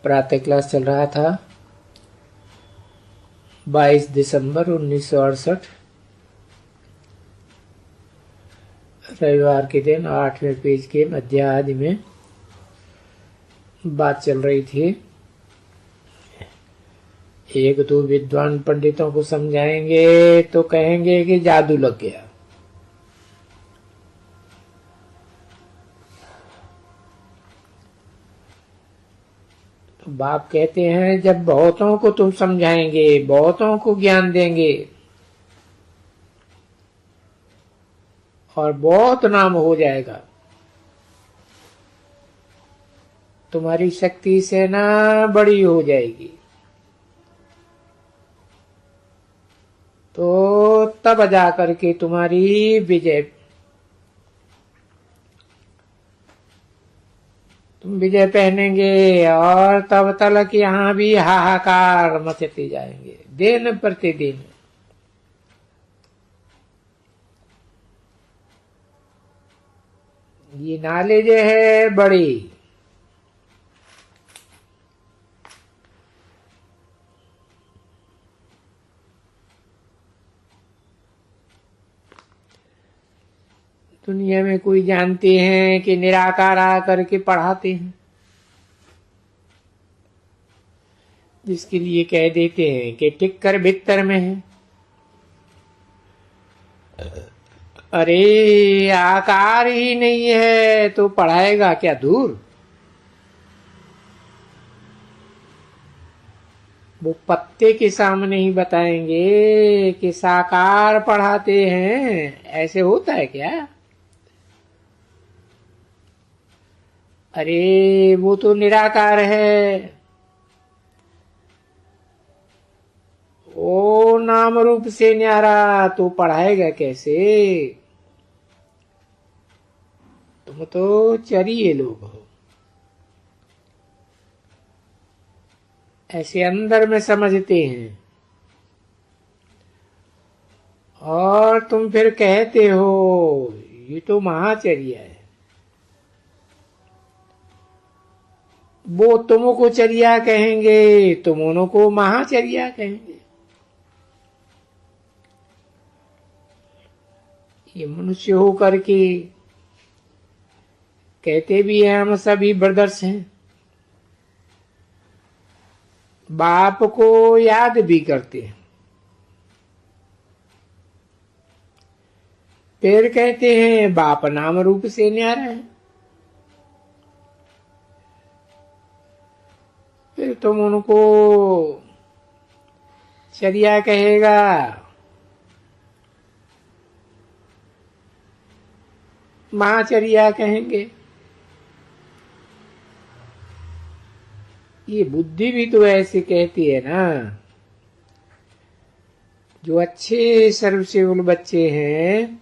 प्रातः क्लास चल रहा था 22 दिसंबर 1968 रविवार के दिन 8वें पेज के मध्याह्न में बात चल रही थी। एक दो विद्वान पंडितों को समझाएंगे तो कहेंगे कि जादू लग गया। तो बाप कहते हैं जब बहुतों को तुम समझाएंगे, बहुतों को ज्ञान देंगे और बहुत नाम हो जाएगा, तुम्हारी शक्ति से ना बड़ी हो जाएगी, तो तब जाकर के तुम्हारी विजय, तुम विजय पहनेंगे और तब तक यहाँ भी हाहाकार मचते जाएंगे दिन प्रतिदिन। ये नॉलेज है बड़ी, दुनिया में कोई जानते हैं कि निराकार आकर के पढ़ाते हैं, जिसके लिए कह देते हैं कि टिक कर भीतर में है। अरे आकार ही नहीं है तो पढ़ाएगा क्या दूर? वो पत्ते के सामने ही बताएंगे कि साकार पढ़ाते हैं। ऐसे होता है क्या? अरे वो तो निराकार है, ओ नाम रूप से न्यारा, तो पढ़ाएगा कैसे? तुम तो चरिए लोग हो। ऐसे अंदर में समझते हैं और तुम फिर कहते हो ये तो महाचर्या है। वो तुमको चर्या कहेंगे, तुम उनको महाचर्या कहेंगे। ये मनुष्य हो करके कहते भी हैं हम सभी ब्रदर्स हैं, बाप को याद भी करते हैं, फिर कहते हैं बाप नाम रूप से न्यारा है। फिर तुम उनको चर्या कहेगा, महाचर्या कहेंगे। ये बुद्धि भी तो ऐसे कहती है ना। जो अच्छे सर्वसेवल बच्चे हैं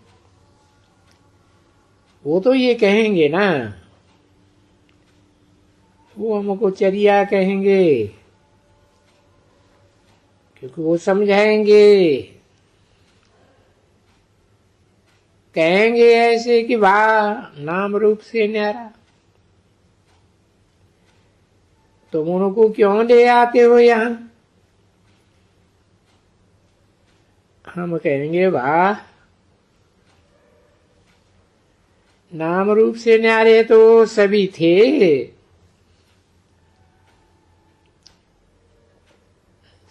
वो तो ये कहेंगे ना, वो हमको चर्या कहेंगे, क्योंकि वो समझाएंगे, कहेंगे ऐसे कि वाह नाम रूप से न्यारा। तुम उनको क्यों ले आते हो यहाँ? हम कहेंगे वाह नाम रूप से न्यारे तो सभी थे,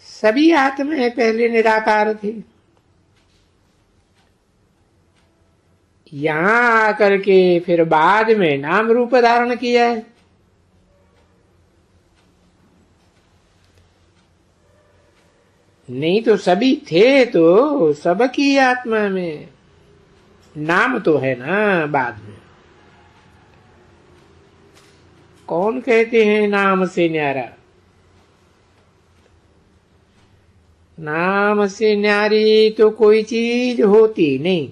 सभी आत्माएं पहले निराकार थे, यहां आकर के फिर बाद में नाम रूप धारण किया है। नहीं तो सभी थे, तो सबकी आत्मा में नाम तो है ना। बाद में कौन कहते हैं नाम से न्यारा? नाम से न्यारी तो कोई चीज होती नहीं।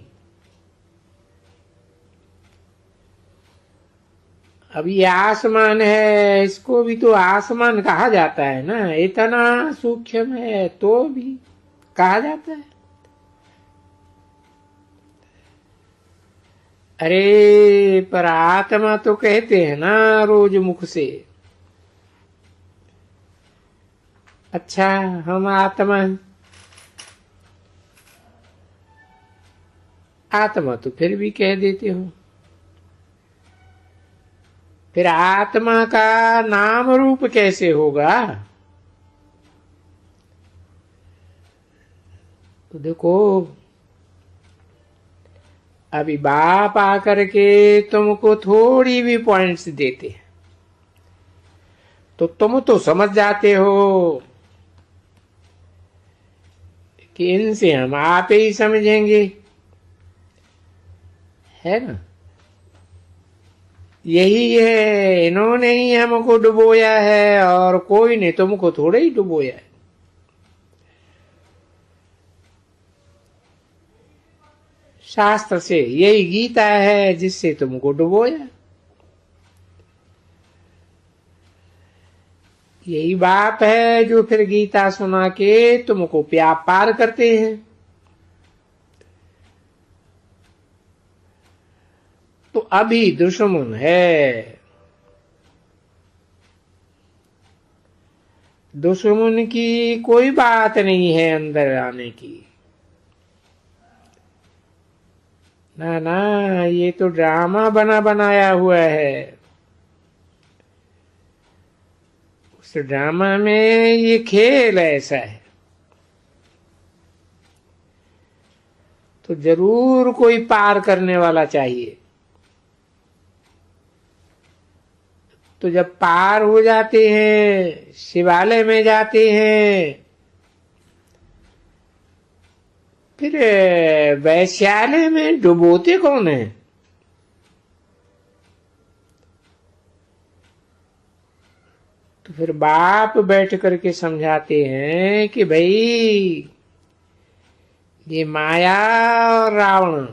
अब ये आसमान है, इसको भी तो आसमान कहा जाता है ना, इतना सूक्ष्म है तो भी कहा जाता है। अरे पर आत्मा तो कहते हैं ना रोज मुख से, अच्छा, हम आत्मा हैं। आत्मा तो फिर भी कह देते हो, फिर आत्मा का नाम रूप कैसे होगा? तो देखो, अभी बाप आकर के तुमको थोड़ी भी पॉइंट्स देते हैं तो तुम तो समझ जाते हो कि इनसे हम आप ही समझेंगे, है ना? यही है, इन्होंने ही हमको डुबोया है और कोई ने तुमको थोड़े ही डुबोया है। शास्त्र से यही गीता है जिससे तुमको डुबोया। यही बाप है जो फिर गीता सुना के तुमको प्यार पार करते हैं। तो अभी दुश्मन है, दुश्मन की कोई बात नहीं है अंदर आने की। ना ना, ये तो ड्रामा बना बनाया हुआ है। उस ड्रामा में ये खेल ऐसा है तो जरूर कोई पार करने वाला चाहिए। तो जब पार हो जाते हैं, शिवालय में जाते हैं, फिर वैश्यालय में डुबोते कौन है? तो फिर बाप बैठ करके समझाते हैं कि भाई ये माया और रावण,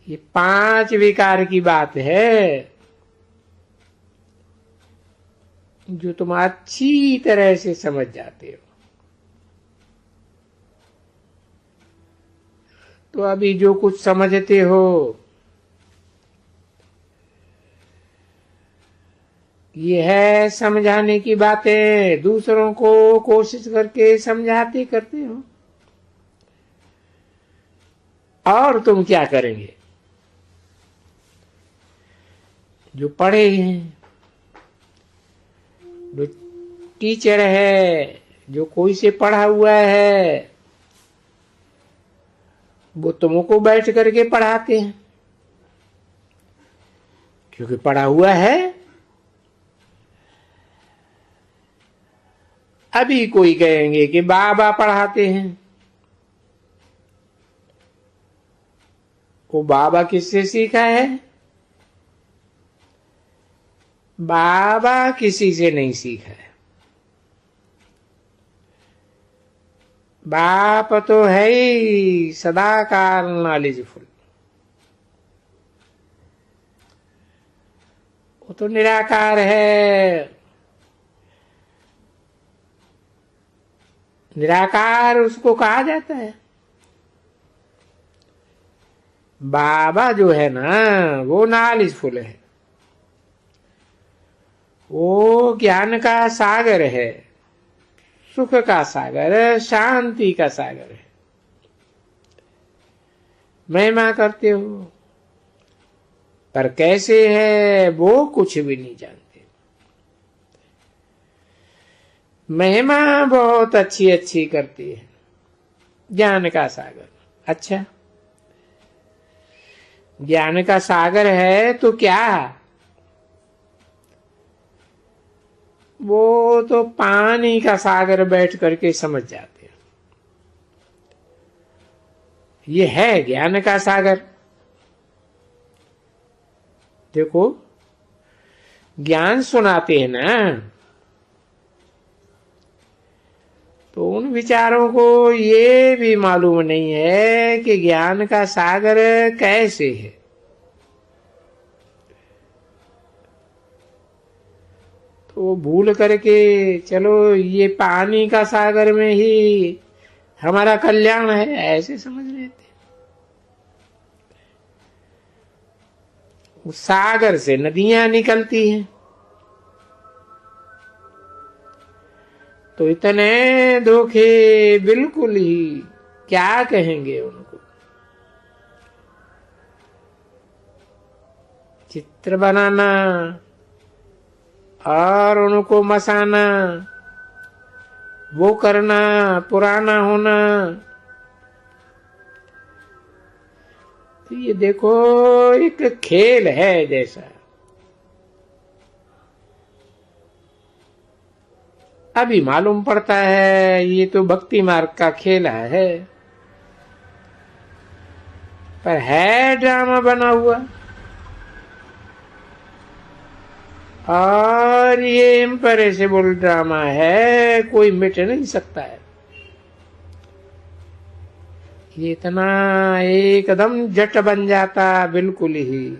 ये 5 विकार की बात है जो तुम अच्छी तरह से समझ जाते हो। तो अभी जो कुछ समझते हो ये है समझाने की बातें, दूसरों को कोशिश करके समझाते करते हो। और तुम क्या करेंगे? जो पढ़े हैं, जो टीचर है, जो कोई से पढ़ा हुआ है, वो तुमको बैठ करके पढ़ाते हैं क्योंकि पढ़ा हुआ है। अभी कोई कहेंगे कि बाबा पढ़ाते हैं। वो बाबा किससे सीखा है? बाबा किसी से नहीं सीखा है। बाप तो है ही सदाकाल नॉलेजफुल, वो तो निराकार है। निराकार उसको कहा जाता है। बाबा जो है ना वो नॉलेजफुल है, वो ज्ञान का सागर है, सुख का सागर, शांति का सागर है। महिमा करते हो पर कैसे है वो कुछ भी नहीं जानते। महिमा बहुत अच्छी अच्छी करती है, ज्ञान का सागर। अच्छा, ज्ञान का सागर है तो क्या, वो तो पानी का सागर बैठ करके समझ जाते हैं। ये है ज्ञान का सागर। देखो, ज्ञान सुनाते हैं ना तो उन विचारों को ये भी मालूम नहीं है कि ज्ञान का सागर कैसे है। तो भूल करके चलो ये पानी का सागर में ही हमारा कल्याण है ऐसे समझ लेते। उस सागर से नदियां निकलती हैं, तो इतने धोखे बिल्कुल ही क्या कहेंगे उनको। चित्र बनाना और उनको मसाना, वो करना, पुराना होना। तो ये देखो एक खेल है जैसा। अभी मालूम पड़ता है ये तो भक्ति मार्ग का खेला है, पर है ड्रामा बना हुआ। और ये इम्परेसिबल ड्रामा है, कोई मिट नहीं सकता है। ये इतना एकदम जट बन जाता बिल्कुल ही।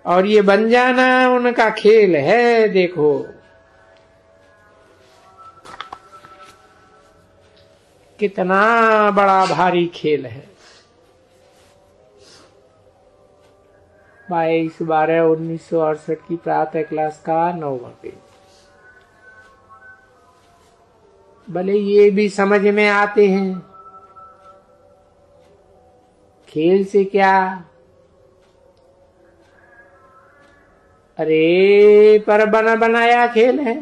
और ये बन जाना उनका खेल है। देखो कितना बड़ा भारी खेल है। 22/12/1968 की प्रातः क्लास का 9वां पेज। भले ये भी समझ में आते हैं, खेल से क्या, अरे पर बना बनाया खेल है।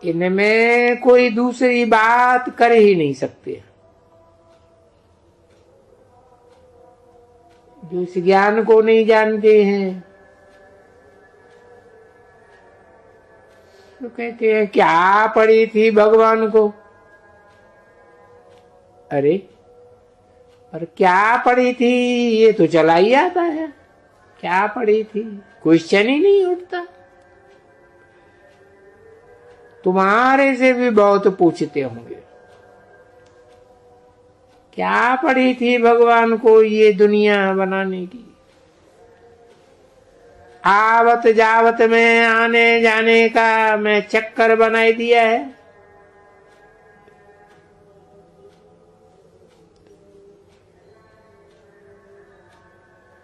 इनमें कोई दूसरी बात कर ही नहीं सकते। जो इस ज्ञान को नहीं जानते हैं तो कहते हैं क्या पड़ी थी भगवान को। अरे और क्या पड़ी थी ये तो चला ही आता है। क्या पड़ी थी क्वेश्चन ही नहीं उठता। तुम्हारे से भी बहुत पूछते होंगे क्या पड़ी थी भगवान को ये दुनिया बनाने की। आवत जावत में आने जाने का मैं चक्कर बनाई दिया है।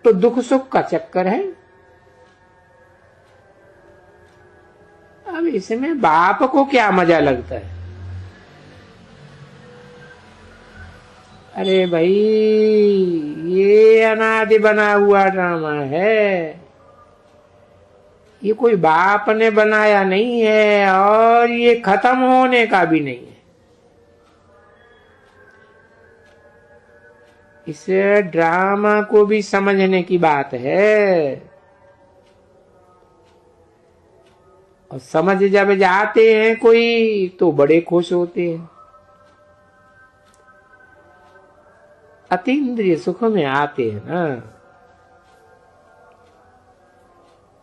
तो दुख सुख का चक्कर है। अब इसमें बाप को क्या मजा लगता है। अरे भाई ये अनादि बना हुआ ड्रामा है। ये कोई बाप ने बनाया नहीं है और ये खत्म होने का भी नहीं है। इस ड्रामा को भी समझने की बात है। और समझ जब जाते हैं कोई तो बड़े खुश होते हैं, अतीन्द्रिय सुख में आते हैं ना।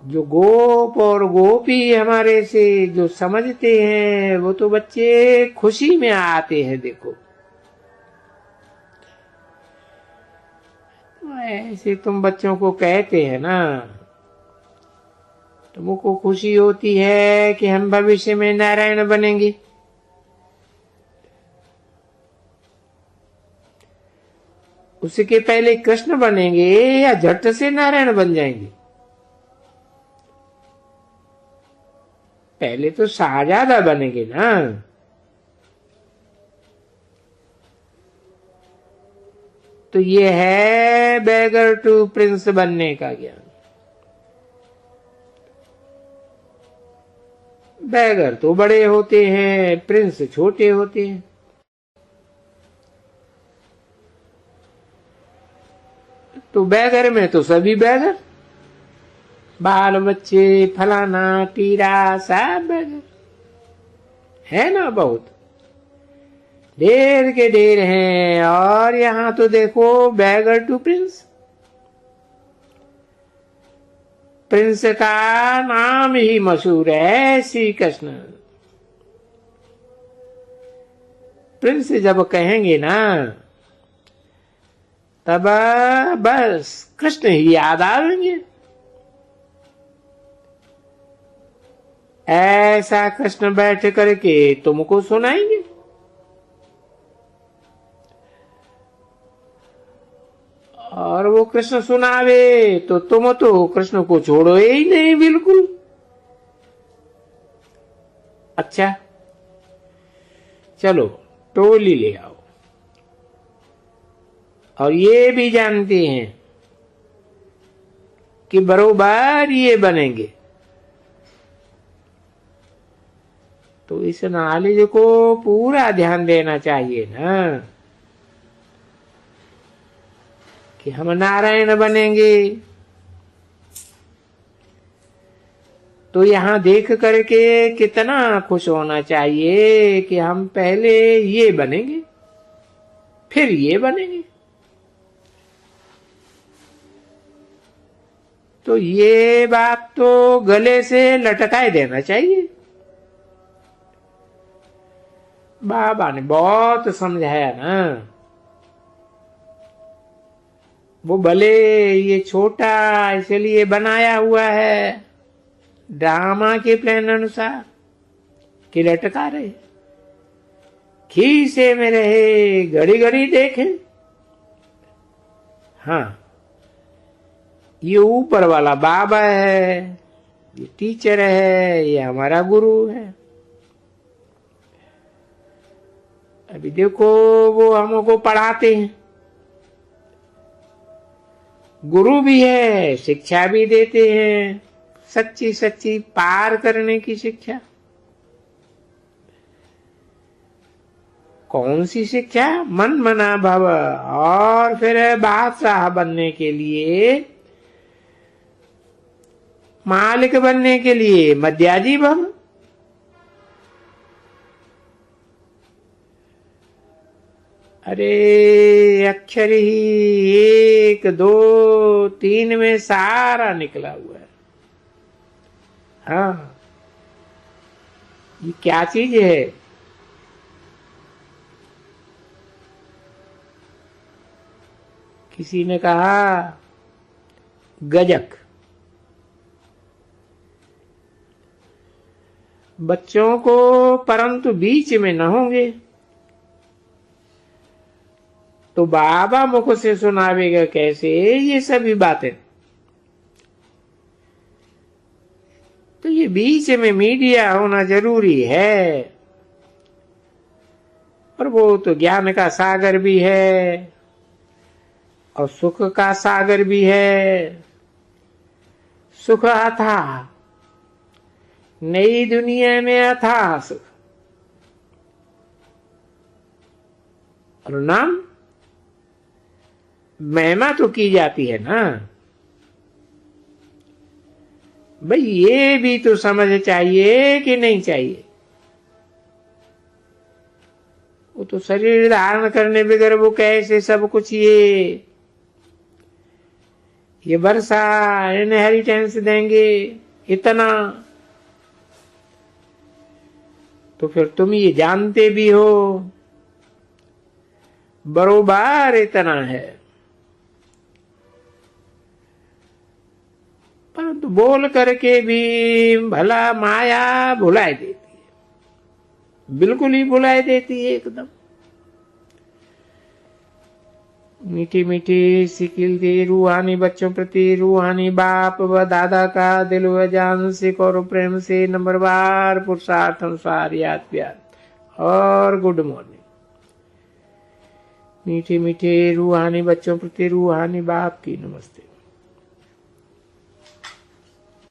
जो गोप और गोपी हमारे से जो समझते हैं वो तो बच्चे खुशी में आते हैं। देखो तो ऐसे तुम बच्चों को कहते हैं ना, तुमको खुशी होती है कि हम भविष्य में नारायण बनेंगे। उसके पहले कृष्ण बनेंगे या झट से नारायण बन जाएंगे। पहले तो शाहजादा बनेंगे ना। तो ये है बैगर टू प्रिंस बनने का ज्ञान। बैगर तो बड़े होते हैं, प्रिंस छोटे होते हैं। तो बैगर में तो सभी बैगर, बाल बच्चे फलाना टीरा सब बैगर है ना। बहुत ढेर के ढेर हैं। और यहां तो देखो बैगर टू प्रिंस। प्रिंस का नाम ही मशहूर है श्री कृष्ण। प्रिंस जब कहेंगे ना तब बस कृष्ण ही याद आएंगे। ऐसा कृष्ण बैठ करके तुमको सुनाएंगे। और वो कृष्ण सुनावे तो तुम तो कृष्ण को छोड़ो ही नहीं बिल्कुल। अच्छा चलो टोली ले आओ। और ये भी जानते हैं कि बरोबर ये बनेंगे, तो इस नॉलेज को पूरा ध्यान देना चाहिए ना कि हम नारायण बनेंगे। तो यहां देख करके कितना खुश होना चाहिए कि हम पहले ये बनेंगे फिर ये बनेंगे। तो ये बात तो गले से लटकाए देना चाहिए। बाबा ने बहुत समझाया ना। वो भले ये छोटा इसलिए बनाया हुआ है ड्रामा के प्लान अनुसार कि लटका रहे, खीसे में रहे, घड़ी घड़ी देखे। हाँ ये ऊपर वाला बाबा है, ये टीचर है, ये हमारा गुरु है। अभी देखो वो हमको पढ़ाते हैं, गुरु भी है, शिक्षा भी देते हैं, सच्ची सच्ची पार करने की शिक्षा। कौन सी शिक्षा? मन मना भव। और फिर बादशाह बनने के लिए, मालिक बनने के लिए मध्याजी भव। अरे अक्षर ही 1 2 3 में सारा निकला हुआ है। हाँ ये क्या चीज है? किसी ने कहा गजक। बच्चों को परंतु बीच में न होंगे तो बाबा मुख से सुनावेगा कैसे ये सभी बातें? तो ये बीच में मीडिया होना जरूरी है। और वो तो ज्ञान का सागर भी है और सुख का सागर भी है। सुख अथाह, नई दुनिया में अथाह सुख। और नाम महिमा तो की जाती है ना भाई। ये भी तो समझ चाहिए कि नहीं चाहिए? वो तो शरीर धारण करने बगैर वो कैसे सब कुछ ये वर्षा इनहेरिटेंस देंगे इतना? तो फिर तुम ये जानते भी हो बरोबर इतना है, परंतु बोल करके भी भला माया भुलाए देती है, बिल्कुल ही भुलाए देती है एकदम। मीठी मीठी सिकिल दे रूहानी बच्चों प्रति रूहानी बाप व दादा का दिल व जान से और प्रेम से नंबरवार पुरुषार्थ अनुसार याद प्यार और गुड मॉर्निंग। मीठे मीठे रूहानी बच्चों प्रति रूहानी बाप की नमस्ते।